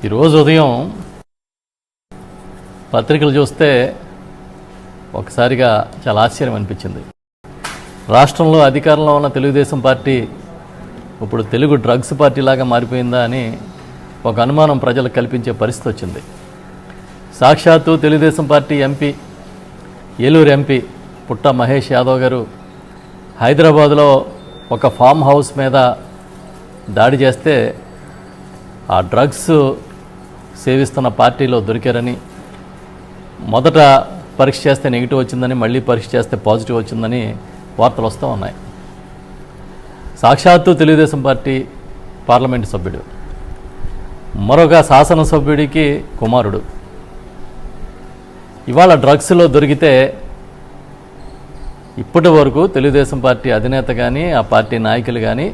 ఈరోజు ఉదయం పత్రికలు చూస్తే ఒకసారిగా చాలా ఆశ్చర్యం అనిపించింది. రాష్ట్రంలో అధికారంలో ఉన్న తెలుగుదేశం పార్టీ ఇప్పుడు తెలుగు డ్రగ్స్ పార్టీలాగా మారిపోయిందా అని ఒక అనుమానం ప్రజలకు కల్పించే పరిస్థితి వచ్చింది. సాక్షాత్తు Telugu Desam party MP, Eluru MP పుట్ట మహేష్ యాదవ్ గారు హైదరాబాదులో ఒక ఫామ్ హౌస్ మీద దాడి చేస్తే ఆ డ్రగ్స్ సేవిస్తున్న పార్టీలో దొరికారని, మొదట పరీక్ష చేస్తే నెగిటివ్ వచ్చిందని, మళ్ళీ పరీక్ష చేస్తే పాజిటివ్ వచ్చిందని వార్తలు వస్తూ ఉన్నాయి. సాక్షాత్తు తెలుగుదేశం పార్టీ పార్లమెంటు సభ్యుడు, మరొక శాసనసభ్యుడికి కుమారుడు ఇవాళ డ్రగ్స్లో దొరికితే ఇప్పటి వరకు తెలుగుదేశం పార్టీ అధినేత కానీ ఆ పార్టీ నాయకులు కానీ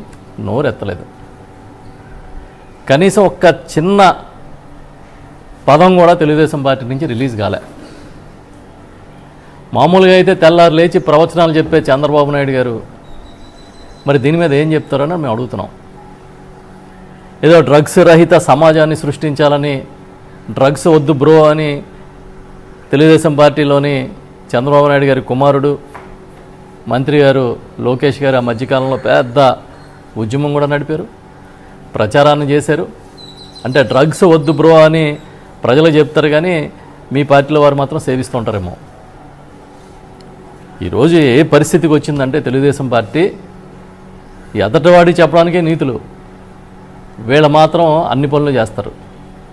నోరెత్తలేదు. కనీసం ఒక్క చిన్న పదం కూడా తెలుగుదేశం పార్టీ నుంచి రిలీజ్ కాలే. మామూలుగా అయితే తెల్లారు లేచి ప్రవచనాలు చెప్పే చంద్రబాబు నాయుడు గారు మరి దీని మీద ఏం చెప్తారని మేము అడుగుతున్నాం. ఏదో డ్రగ్స్ రహిత సమాజాన్ని సృష్టించాలని, డ్రగ్స్ వద్దు బ్రో అని తెలుగుదేశం పార్టీలోని చంద్రబాబు నాయుడు గారి కుమారుడు మంత్రి గారు లోకేష్ గారు ఆ మధ్యకాలంలో పెద్ద ఉద్యమం కూడా నడిపారు, ప్రచారాన్ని చేశారు. అంటే డ్రగ్స్ వద్దు బ్రో అని ప్రజలు చెప్తారు కానీ మీ పార్టీలో వారు మాత్రం సేవిస్తుంటారేమో. ఈరోజు ఏ పరిస్థితికి వచ్చిందంటే తెలుగుదేశం పార్టీ ఎదటివాడికి చెప్పడానికే నీతులు, వీళ్ళు మాత్రం అన్ని పనులు చేస్తారు.